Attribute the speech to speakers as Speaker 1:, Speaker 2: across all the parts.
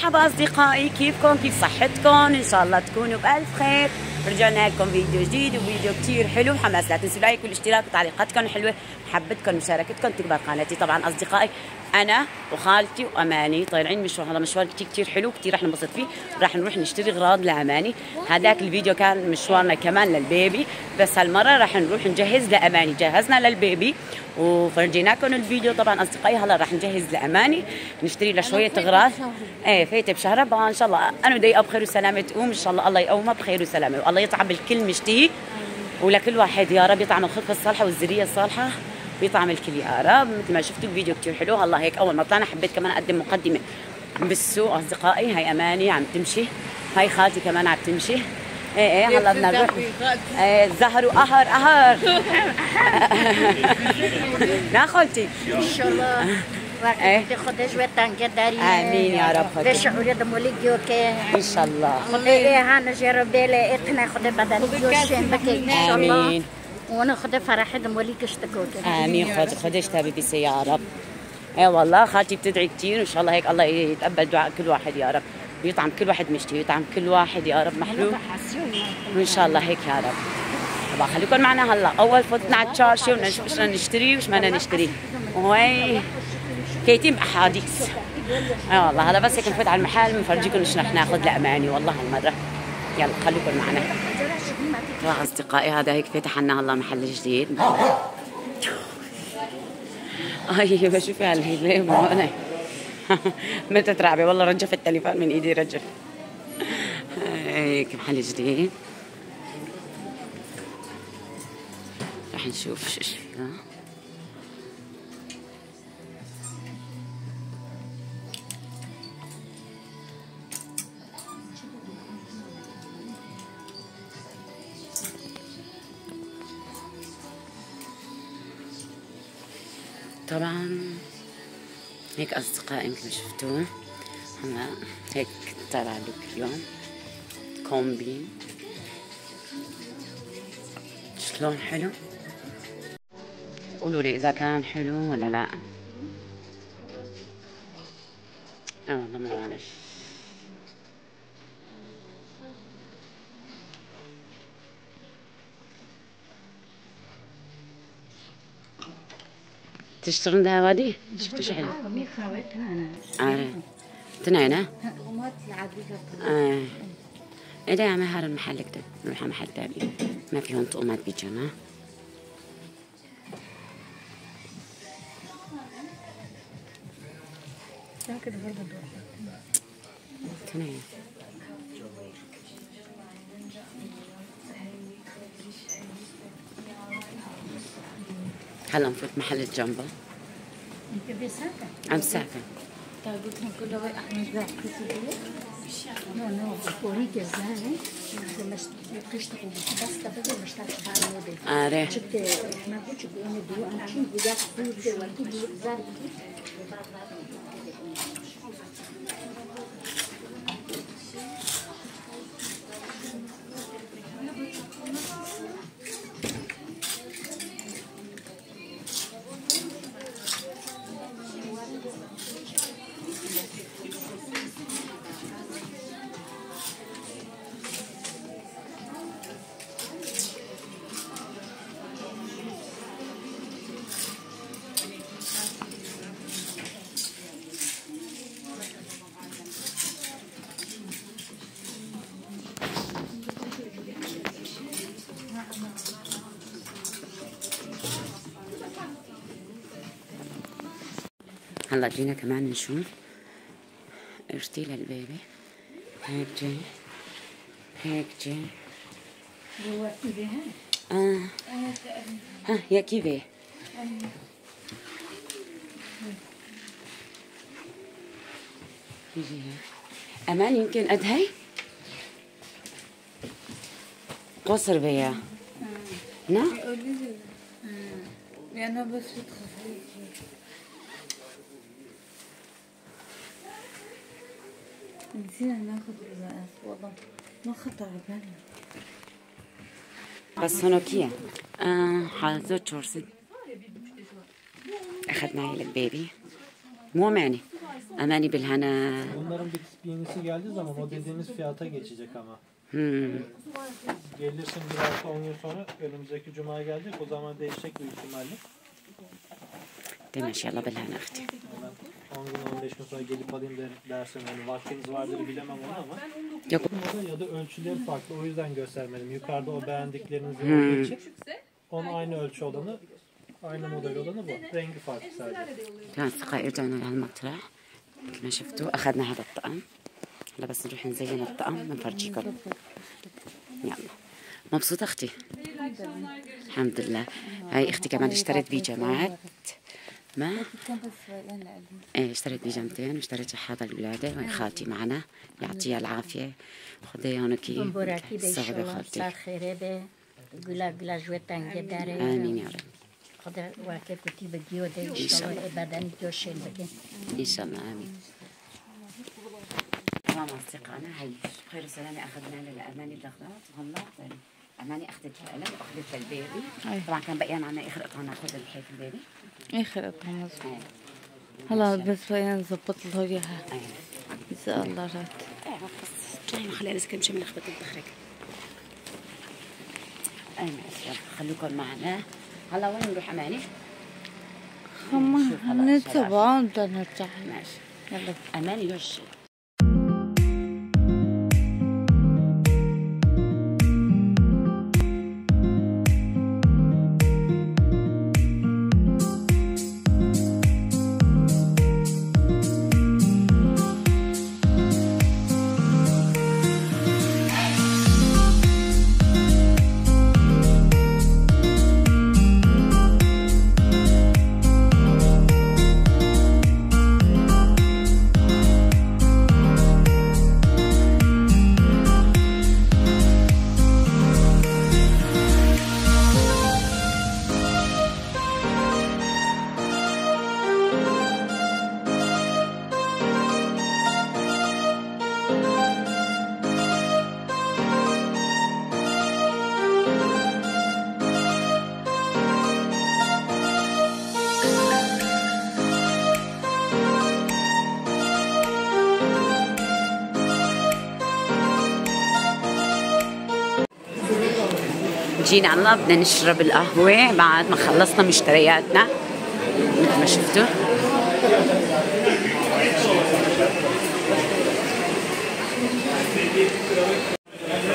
Speaker 1: مرحبا أصدقائي، كيفكم؟ كيف صحتكم؟ إن شاء الله تكونوا بألف خير. رجعنا لكم فيديو جديد وفيديو كتير حلو وحماس. لا تنسوا لايك والاشتراك وتعليقاتكم الحلوة، محبتكم ومشاركتكم تكبر قناتي. طبعا أصدقائي أنا وخالتي وأماني طالعين مشوار، هذا مشوار كتير حلو، كتير رح ننبسط فيه. راح نروح نشتري أغراض لأماني. هذاك الفيديو كان مشوارنا كمان للبيبي، بس هالمرة راح نروح نجهز لأماني. جهزنا للبيبي وفرجيناكم الفيديو. طبعا أصدقائي هلا راح نجهز لأماني، نشتري لها شوية أغراض. ايه فايته بشهر 4 ان شاء الله. انا بدي بخير وسلامه تقوم ان شاء الله، الله يقومها بخير وسلامه، والله يطعم الكل مشتهي، ولكل واحد يا رب يطعم الخلقه الصالحه والذريه الصالحه، ويطعم الكل يا رب. مثل ما شفتوا الفيديو كثير حلو. هلا هيك اول ما طلعنا حبيت كمان اقدم مقدمه بالسوق. اصدقائي هاي اماني عم تمشي، هاي خالتي كمان عم تمشي. ايه هلا بدنا نروح. ايه زهر وقهر لا خالتي
Speaker 2: ان شاء الله خدي شوية تنقدري.
Speaker 1: امين يا رب. خدي
Speaker 2: ليش أريد موليجيو كي
Speaker 1: ان شاء الله.
Speaker 2: خدي هانا جربي لي إتنا خدي بدل جوشين بكي ان شاء الله.
Speaker 1: امين.
Speaker 2: وانا خدي فرحي موليجيو اشتكوكي.
Speaker 1: امين. خدي اشتهي بيسي يا رب. اي والله خالتي بتدعي كثير، وان شاء الله هيك الله يتقبل دعاء كل واحد يا رب، ويطعم كل واحد مشتهي، ويطعم كل واحد يا رب محلول، وان شاء الله هيك يا رب. طبعا خليكم معنا. هلا اول فتنا على الشاشه ونشوف ايش بدنا نشتري وايش بدنا نشتري، وهي كيتم احاديث. اي والله هذا بس هيك نفوت على المحل بنفرجيكم ايش رح ناخذ لاماني والله هالمره. يلا خليكم معنا. طبعا اصدقائي هذا هيك فتح لنا هلا محل جديد. ايوه شوفي هالهيله هون متى ترعبي والله، رجف التليفون من ايدي رجف. هيك محل جديد رح نشوف شو فيها. طبعا هيك أصدقائي مثل ما شفتوه هلا هيك طلع لك اليوم كومبي. شلون حلو؟ قولوا لي إذا كان حلو ولا لا. والله ما بعرف. تشتغلون ده وادي؟ شفتوا شو حلو؟ تنينة؟ ايه ده يا عمي هذا المحل كده، نروح على محل تاني ما فيهم طقومات بيجاما. تنينة هلا نفوت محل الجنبه.
Speaker 2: انت بساكن؟
Speaker 1: عم ساكن.
Speaker 2: طيب قلت كل واحد احمد ذاك نو بوريك ازاي مش تشتغل بس تبغى مش تشتغل
Speaker 1: ريح
Speaker 2: شفت احنا كنت بقول دو انا عشان بدي فود وكيدي زار
Speaker 1: هلا جينا كمان نشوف ارتيل البيبي. هيك جاي هيك جاي ها يا كيفي يجي امان يمكن قد هي قصر بيا نعم.
Speaker 2: انا بس بتخفي نسينا ناخذ الرقاق والله ما خطر على بالنا.
Speaker 1: بس هناكية حاضر تشورسد أخذنا هي للبيبي مو ماني أماني بالهنا
Speaker 3: yenisi geldiği zaman o dediğimiz fiyata geçecek ama. Gelirsin bir hafta 10 gün sonra önümüzdeki cuma gelecek, o zaman değişecek büyük ihtimalle.
Speaker 1: Değil mi? İnşallah بالهنا اختي.
Speaker 3: 10 gün 15 gün sonra gelip alayım dersen hani vaktiniz vardır bilemem onu ama.
Speaker 1: Yok.
Speaker 3: Ya da ölçüleri farklı, o yüzden göstermedim. Yukarıda o beğendikleriniz olduğu için onun aynı ölçü olanı, aynı model olanı bu. Rengi farklı sadece.
Speaker 1: كان أصدقائي رجعنا لهالمطرح مثل ما شفتوا أخذنا هذا الطقم. هلا بس نروح نزين الطقم بنفرجيكم. يلا مبسوطة أختي؟ الحمد لله. هاي أختي كمان اشترت بيجامات. ما؟ ايه اشتريت بيجامتين واشتريت هذا الولادة وهي خالتي معنا يعطيها العافية. خذي هونكي صعبة خالتي.
Speaker 2: گلا گلا جوتن گداره.
Speaker 1: آمين يا رب.
Speaker 2: خدا واقع كتي بجيو ده إن شاء الله بدن جوشين بكين.
Speaker 1: إن شاء الله آمين. تمام أصدقائنا هاي خير وسلامة أخذنا للأماني الأخضر والله أماني أخذت القلم وأخذت البيبي. طبعا كان بقيان عنا آخر قطعة ناخذ الحيط البيبي.
Speaker 4: آخر قطعة مظبوط. هلا بس بقينا نظبط له إياها. إن شاء الله رات.
Speaker 1: طيب خلينا نسكن شي من لخبطة الدخرك. أي ماشي خلوكم معنا. هلا وين نروح أماني؟
Speaker 4: خما نتبع بدنا نرجع.
Speaker 1: ماشي.
Speaker 4: يلا
Speaker 1: أماني وش؟ جينا عنا بدنا نشرب القهوة بعد ما خلصنا مشترياتنا مثل ما شفتوا.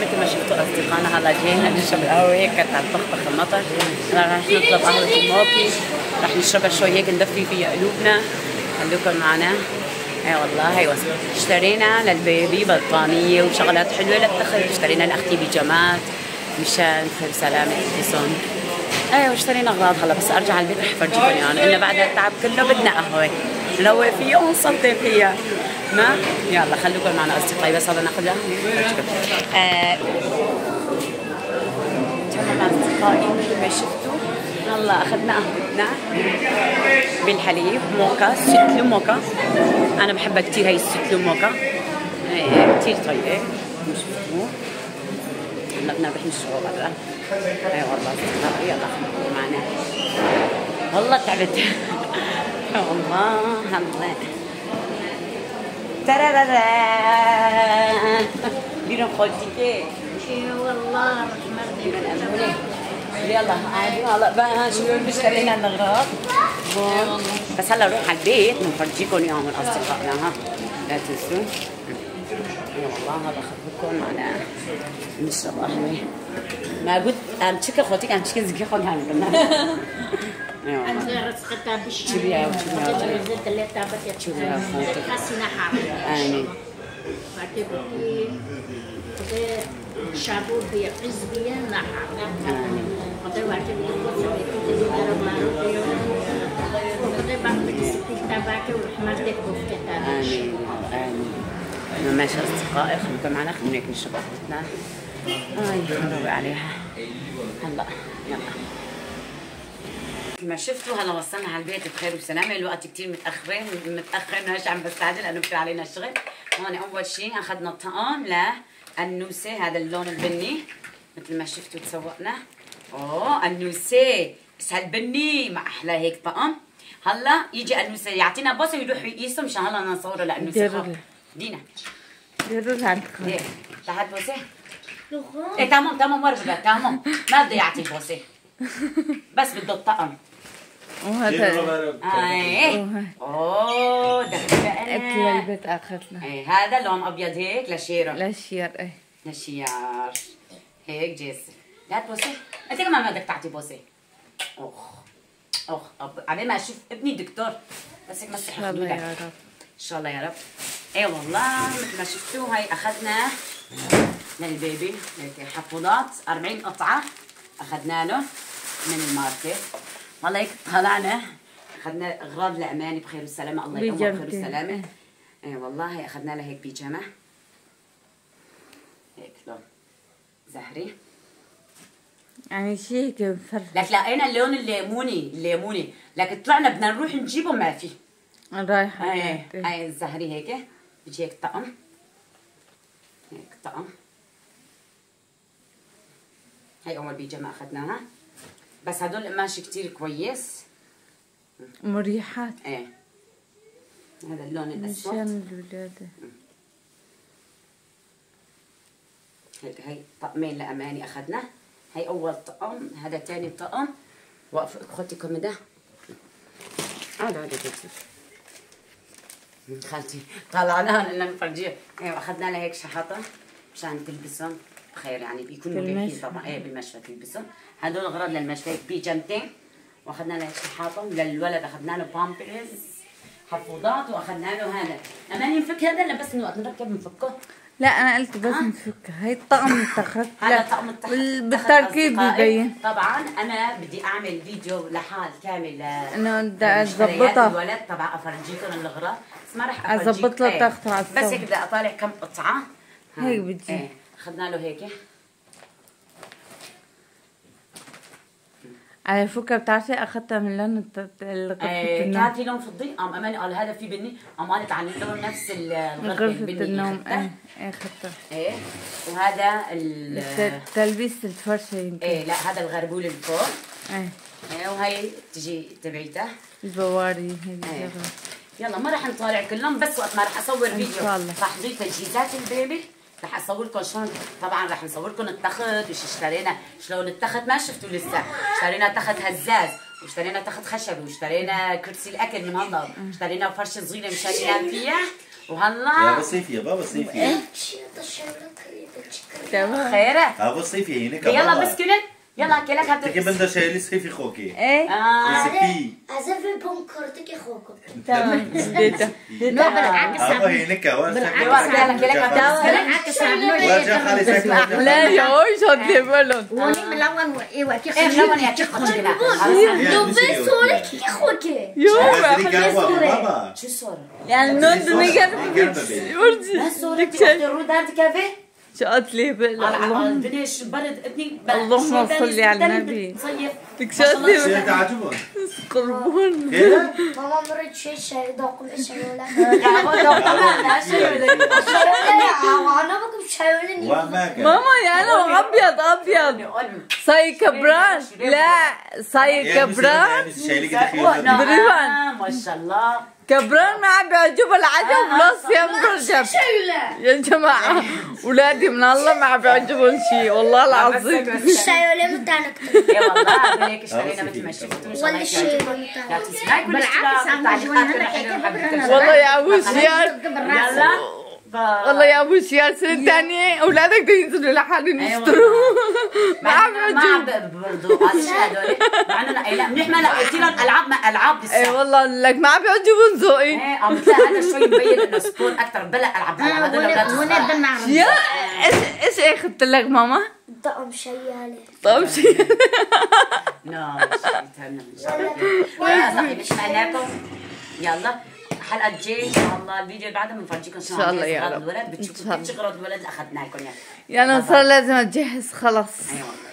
Speaker 1: مثل ما شفتوا أصدقائنا هلا جينا نشرب القهوة، كانت عم تخبخ المطر. هلا رح نطلب قهوة الموكي، رح نشربها شوي هيك ندفي فيها قلوبنا. خلوكم معنا. اي والله هي اشترينا للبيبي بطانية وشغلات حلوة للدخل، اشترينا لأختي بيجامات مشان خير سلامة الحصان. ايوه اشترينا اغراض. هلا بس ارجع على البيت رح افرجيكم يعني قلنا بعد التعب كله بدنا قهوة نروق فيها ونسلطن فيها. ما يلا خلوكم معنا أصدقائي بس هذا ناخذها نفرجيكم. تمام أصدقائي مثل ما شفتوا هلا اخذنا قهوتنا بالحليب موكا ستلو موكا. انا بحبها كثير هي الستلو موكا كثير طيبة. شفتوا هلا بدنا نروح نشرب برا. اي والله أصدقائي يلا خليكم معنا. والله تعبت والله هلا ترارارا بيرن خالتي والله بيرن أموني. يلا عادي هلا بقى شو اشترينا الاغراض بس هلا نروح على البيت بنفرجيكم اياهم اصدقائنا. ها لا تنسوا والله هذا خبركم معنا نشرب قهوه. ما قلت عم تشكي خوتك عم تشكي زكي خون هاي
Speaker 2: أنا رزقتها بالشيء.
Speaker 1: شبيها وشبيها
Speaker 2: زدت اللي تعبت
Speaker 1: شبيها خوتك
Speaker 2: حسنا حارة.
Speaker 1: آمين.
Speaker 2: بعتبرتي كده شابو بيقز بينا حارة. قدر بعتبرتي كده بيقدر ما ربيه. قدر بعتبرتي تبعك ورحمتك وفتها.
Speaker 1: آمين آمين. ماشي أصدقائي خليكم معنا خلينا هيك نشرب قهوتنا. نروق عليها هلا يلا. ما شفتوا هلا وصلنا على البيت بخير وسلامة. الوقت كتير متأخرين مش عم بستعجل لأنه كتير علينا الشغل. هون أول شيء أخذنا الطقم للنوسة هذا اللون البني مثل ما شفتوا تسوقنا. النوسة بس هالبني ما أحلى هيك طقم. هلا يجي النوسة يعطينا بوسة ويروح يقيسه مشان هلا نصوره للنوسة. دينا
Speaker 4: يروح عند خالد.
Speaker 1: هيك تحت بوسه. ايه تمام ورجة تمام، ما بده يعطي بوسه بس بده الطقم.
Speaker 4: وهذا
Speaker 1: ايه اوه دخلنا
Speaker 4: اكل البيت اخذنا.
Speaker 1: ايه هذا لون ابيض هيك لشيره
Speaker 4: للشير ايه
Speaker 1: للشيار هيك جاسر. لا تبوسي انت كمان ما بدك تعطي بوسه. اخ على ما اشوف ابني دكتور بس هيك مسح
Speaker 4: ان شاء الله
Speaker 1: خدودك.
Speaker 4: يا رب.
Speaker 1: ان شاء الله يا رب. اي والله مثل ما شفتوا هاي اخذنا للبيبي هيك حفوضات 40 قطعه اخذنا له من الماركت. والله هيك طلعنا اخذنا اغراض لاماني بخير والسلامه. الله يقوم بخير والسلامه. اي والله اخذنا له هيك بيجامه هيك لون زهري
Speaker 4: يعني شيء هيك مفرح.
Speaker 1: لك لقينا اللون الليموني لكن طلعنا بدنا نروح نجيبه ما في.
Speaker 4: رايحه
Speaker 1: هاي الزهري هيك بيجي هيك طقم هيك طقم. هاي اول بيجامه اخذناها بس هدول قماش كتير كويس
Speaker 4: مريحات.
Speaker 1: ايه هذا اللون الاسود
Speaker 4: مشان الولاد.
Speaker 1: هيك هي طقمين لاماني اخذنا. هي اول طقم هذا ثاني طقم. وقف اخوتكم ده هذا خالتي طلعناها لنا نفرجيها. ايوه اخذنا لها هيك شحطه مشان تلبسهم بخير يعني بيكونوا مريحين طبعا. ايه بالمشفى تلبسهم. هدول اغراض للمشفى هيك بيجامتين واخذنا له هيك شحاطه. وللولد اخذنا له بامبرز حفوضات واخذنا له هذا. اماني نفك هذا بس وقت نركب نفكه.
Speaker 4: لا انا قلت بس نفك. هي الطقم اتخذت.
Speaker 1: هذا طقم
Speaker 4: بالتركيب ببين.
Speaker 1: طبعا انا بدي اعمل فيديو لحال كامل
Speaker 4: انه بدي اظبطها
Speaker 1: الولد طبعا افرجيكم الاغراض بس ما راح
Speaker 4: اظبط له طاقته على
Speaker 1: بس هيك بدي اطالع كم قطعه
Speaker 4: هيك بتجي.
Speaker 1: ايه اخذنا له هيك
Speaker 4: على فكرة بتعرفي اخذتها من لون
Speaker 1: غرفة كان في لون فضي قام اماني قال هذا في بني قام قالت عن اللون نفس الغرفة
Speaker 4: غرفة النوم. ايه اخذتها.
Speaker 1: ايه وهذا
Speaker 4: تلبيسة الفرشة يمكن.
Speaker 1: ايه لا هذا الغربول اللي فوق.
Speaker 4: ايه
Speaker 1: وهي تجي تبعيته
Speaker 4: البواري هي.
Speaker 1: يلا ما راح نطالع كلهم بس وقت ما راح اصور فيديو
Speaker 4: شاء الله.
Speaker 1: تحضير تجهيزات البيبي راح اصور لكم شلون. طبعا راح نصور لكم التخت وش اشترينا. شلون التخت ما شفتوا لسه. اشترينا تخت هزاز واشترينا تخت خشب واشترينا كرسي الاكل من هلا واشترينا فرشه صغيره مشان ينام فيها وهلا
Speaker 5: بابا صيفي بابا صيفي
Speaker 4: تمام.
Speaker 1: خيره
Speaker 5: بابا صيفي هناك
Speaker 1: يلا بس كنت يلا كلك هات
Speaker 5: تكي بندا شايلي صيفي خوكي
Speaker 4: ايه
Speaker 5: صيفي
Speaker 2: عزف بنكرتك يا خوكم.
Speaker 4: تمام. اديتها.
Speaker 2: لا بالعكس.
Speaker 5: بابا هناك
Speaker 2: بالعكس
Speaker 5: ورجع خالي ساكن
Speaker 4: لا يا اوي شوت لي بالون.
Speaker 2: وني ملون ايه وقتي
Speaker 1: ايه ملون يا كيف خشنا
Speaker 2: دوبي صورك يا خوكي.
Speaker 5: بابا
Speaker 1: شو الصورة؟
Speaker 4: يعني نود نيجر ورجي.
Speaker 1: ما الصورة انت اختي الرود هذه كافيه؟
Speaker 4: شوت لي بالون.
Speaker 1: الدنيا برد ابني
Speaker 4: اللهم صل على النبي.
Speaker 1: صيف
Speaker 4: شوت لي
Speaker 5: شيء تعجبون
Speaker 4: قربون.
Speaker 5: كده
Speaker 2: ماما مريت شيء دوقم الشيولة.
Speaker 1: يا ابو طبعا
Speaker 2: انا بكم شيولة.
Speaker 5: وما كان
Speaker 4: ماما يا انا ابيض صاي كبران. لا صاي كبران
Speaker 1: بريفان ما شاء الله
Speaker 4: كبران ما عم بيعجبه العجب بلس يا مرجب. يا جماعة ولادي من الله ما عم بيعجبهم شيء والله العظيم.
Speaker 2: الشيولة متاعنا
Speaker 1: اي والله هيك اشترينا مثل ما شفتوا
Speaker 2: ولا الشيء
Speaker 1: لا تسمعي كل
Speaker 4: والله يا ابو شيال
Speaker 1: يلا
Speaker 4: والله يا ابو شيال سنة ثانية اولادك بده ينزلوا لحالهم يشتروا. ما عم بيعجبهم.
Speaker 1: برضو هذول مع انه لا منيح ما لقيت لهم العاب لسه.
Speaker 4: اي والله لك ما عم بيعجبهم ذوقي.
Speaker 1: ايه عم تلاقي هذا شوي مبين انه سكون اكثر بلا العاب هذول اولاد
Speaker 4: يا ايش اخذت لك ماما؟
Speaker 2: طقم شيالة.
Speaker 4: طب شيء
Speaker 1: لا يتهنى ان شاء الله. مش معناكم يلا الحلقه الجايه ان شاء الله الفيديو اللي بعده بنفرجيكم شلون
Speaker 4: إن شاء الله يا
Speaker 1: اغراض
Speaker 4: رب.
Speaker 1: الولد بتشوفوا كل شغلات الولد اللي اخذناكم
Speaker 4: يعني صار لازم اتجهز خلص.
Speaker 1: اي والله